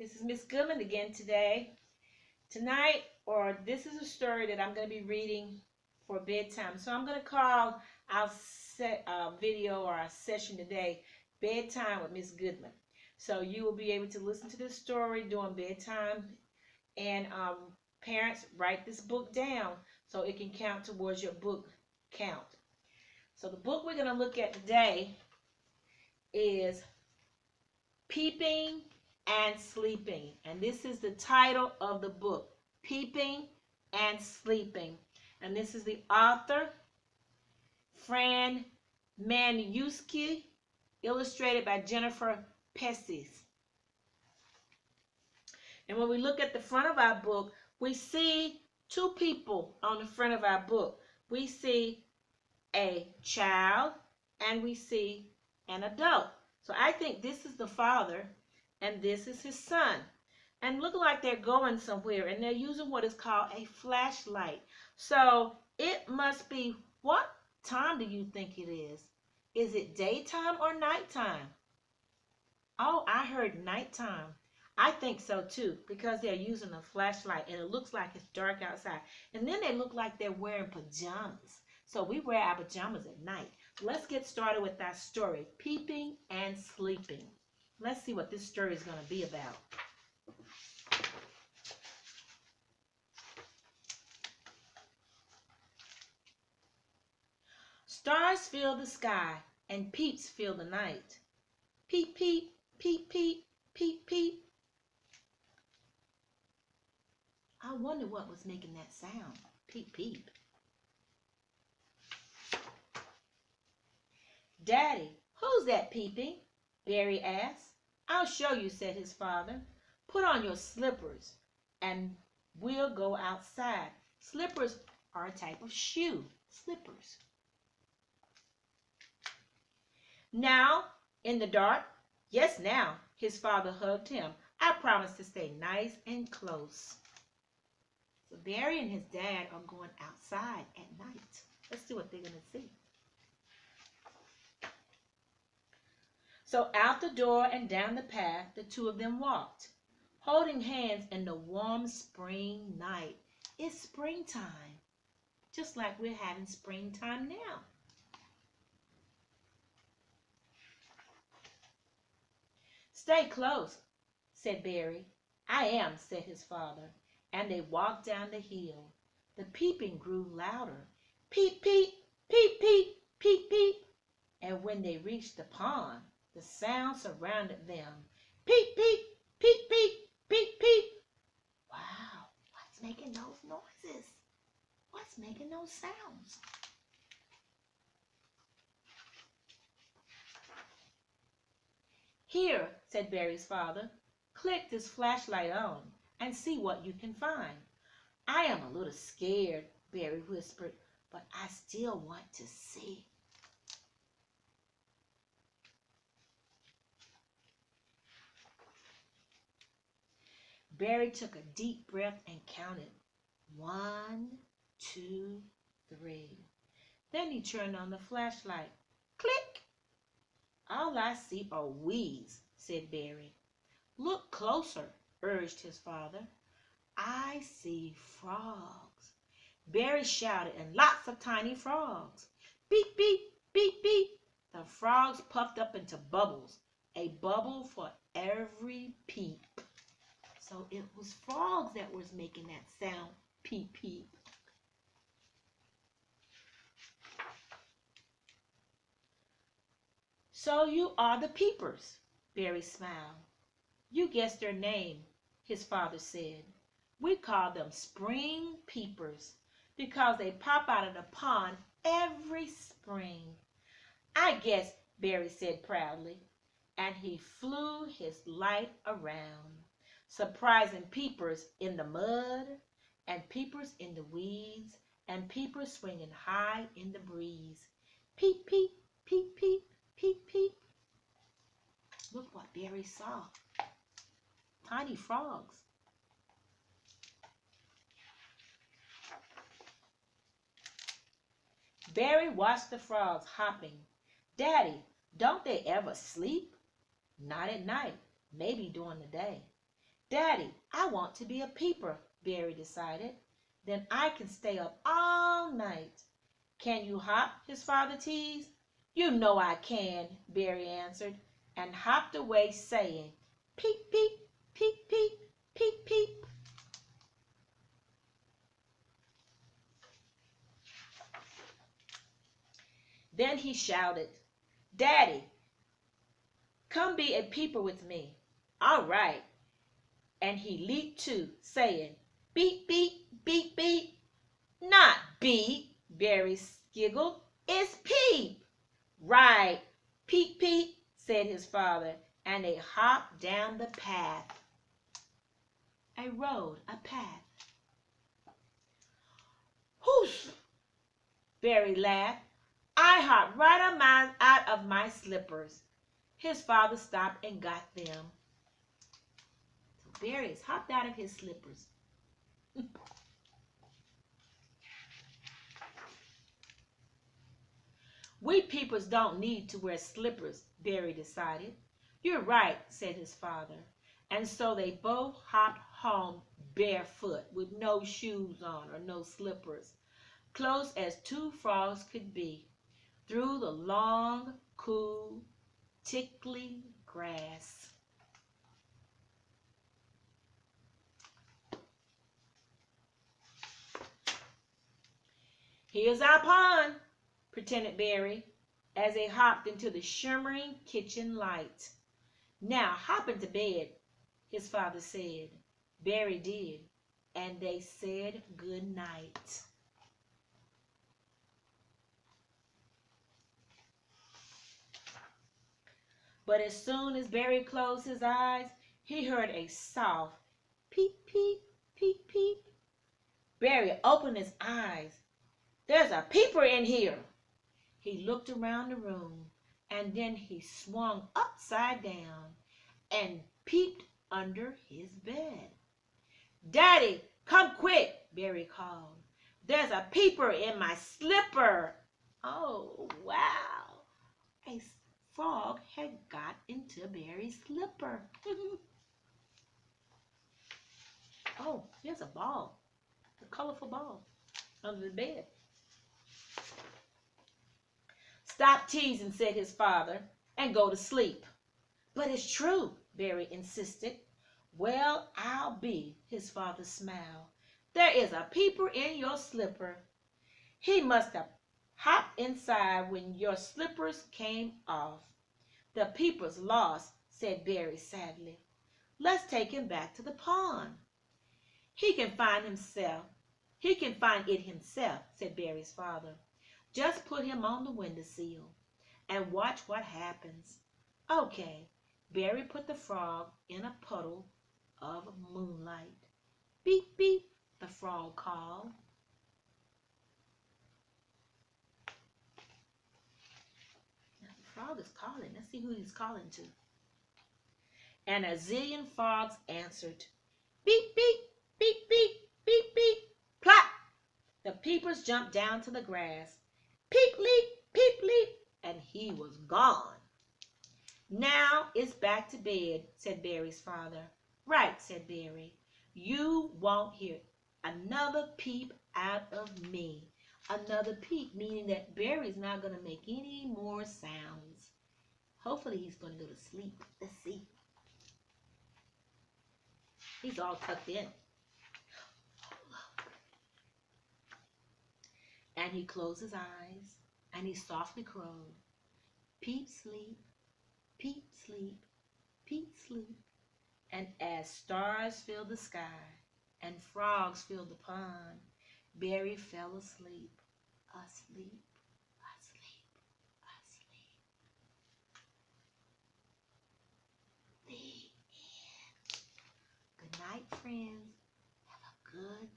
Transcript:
This is Miss Goodman again today. Tonight, or this is a story that I'm going to be reading for bedtime. So I'm going to call our video or our session today, Bedtime with Miss Goodman. So you will be able to listen to this story during bedtime. And parents, write this book down so it can count towards your book count. So the book we're going to look at today is Peeping and Sleeping. And this is the title of the book, Peeping and Sleeping. And this is the author, Fran Maniewski, illustrated by Jennifer Pessis. And when we look at the front of our book, we see two people on the front of our book. We see a child and we see an adult. So I think this is the father and this is his son. And look like they're going somewhere and they're using what is called a flashlight. So it must be, what time do you think it is? Is it daytime or nighttime? Oh, I heard nighttime. I think so too, because they're using a flashlight and it looks like it's dark outside. And then they look like they're wearing pajamas. So we wear our pajamas at night. Let's get started with our story, Peeping and Sleeping. Let's see what this story is going to be about. Stars fill the sky and peeps fill the night. Peep, peep, peep, peep, peep, peep. I wonder what was making that sound. Peep, peep. Daddy, who's that peeping? Barry asked. I'll show you, said his father. Put on your slippers and we'll go outside. Slippers are a type of shoe. Slippers. Now, in the dark? Yes, now. His father hugged him. I promise to stay nice and close. So Barry and his dad are going outside at night. Let's see what they're going to see. So out the door and down the path, the two of them walked, holding hands in the warm spring night. It's springtime, just like we're having springtime now. Stay close, said Barry. I am, said his father, and they walked down the hill. The peeping grew louder. Peep, peep, peep, peep, peep, peep. And when they reached the pond, the sound surrounded them. Peep, peep, peep, peep, peep, peep. Wow, what's making those noises? What's making those sounds? Here, said Barry's father, click this flashlight on and see what you can find. I am a little scared, Barry whispered, but I still want to see. Barry took a deep breath and counted. 1, 2, 3. Then he turned on the flashlight. Click! All I see are weeds, said Barry. Look closer, urged his father. I see frogs. Barry shouted, and lots of tiny frogs. Beep, beep, beep, beep. The frogs puffed up into bubbles, a bubble for every peep. So it was frogs that was making that sound, peep, peep. So you are the peepers, Barry smiled. You guessed their name, his father said. We call them spring peepers because they pop out of the pond every spring. I guess, Barry said proudly, and he flew his light around, surprising peepers in the mud, and peepers in the weeds, and peepers swinging high in the breeze. Peep, peep, peep, peep, peep, peep. Look what Barry saw. Tiny frogs. Barry watched the frogs hopping. Daddy, don't they ever sleep? Not at night, maybe during the day. Daddy, I want to be a peeper, Barry decided. Then I can stay up all night. Can you hop? His father teased. You know I can, Barry answered, and hopped away saying, peep, peep, peep, peep, peep, peep. Then he shouted, Daddy, come be a peeper with me. All right. And he leaped too, saying, beep, beep, beep, beep. Not beep, Barry giggled. It's peep. Right. Peep, peep, said his father, and they hopped down the path. A road, a path. Whoosh! Barry laughed. I hopped right out of my slippers. His father stopped and got them. So Barry has hopped out of his slippers. We peepers don't need to wear slippers, Barry decided. You're right, said his father. And so they both hopped home barefoot with no shoes on or no slippers, close as two frogs could be, through the long, cool, tickly grass. Here's our pond, pretended Barry, as they hopped into the shimmering kitchen light. Now hop into bed, his father said. Barry did, and they said good night. But as soon as Barry closed his eyes, he heard a soft peep, peep, peep, peep. Barry opened his eyes. There's a peeper in here. He looked around the room, and then he swung upside down and peeped under his bed. Daddy, come quick, Barry called. There's a peeper in my slipper. Oh, wow. A frog had got into Barry's slipper. Oh, here's a ball, a colorful ball under the bed. Stop teasing, said his father, and go to sleep. But it's true, Barry insisted. Well, I'll be, his father smiled. There is a peeper in your slipper. He must have hopped inside when your slippers came off. The peeper's lost, said Barry sadly. Let's take him back to the pond. He can find it himself, said Barry's father. Just put him on the windowsill and watch what happens. Okay. Barry put the frog in a puddle of moonlight. Beep, beep, the frog called. Now the frog is calling. Let's see who he's calling to. And a zillion frogs answered. Beep, beep, beep, beep, beep, beep, plop. The peepers jumped down to the grass. Peep, leap, and he was gone. Now it's back to bed, said Barry's father. Right, said Barry. You won't hear another peep out of me. Another peep, meaning that Barry's not going to make any more sounds. Hopefully he's going to go to sleep. Let's see. He's all tucked in. And he closed his eyes, and he softly crowed. Peep, sleep, peep, sleep, peep, sleep. And as stars filled the sky and frogs filled the pond, Barry fell asleep, asleep, asleep, asleep. The end. Good night, friends. Have a good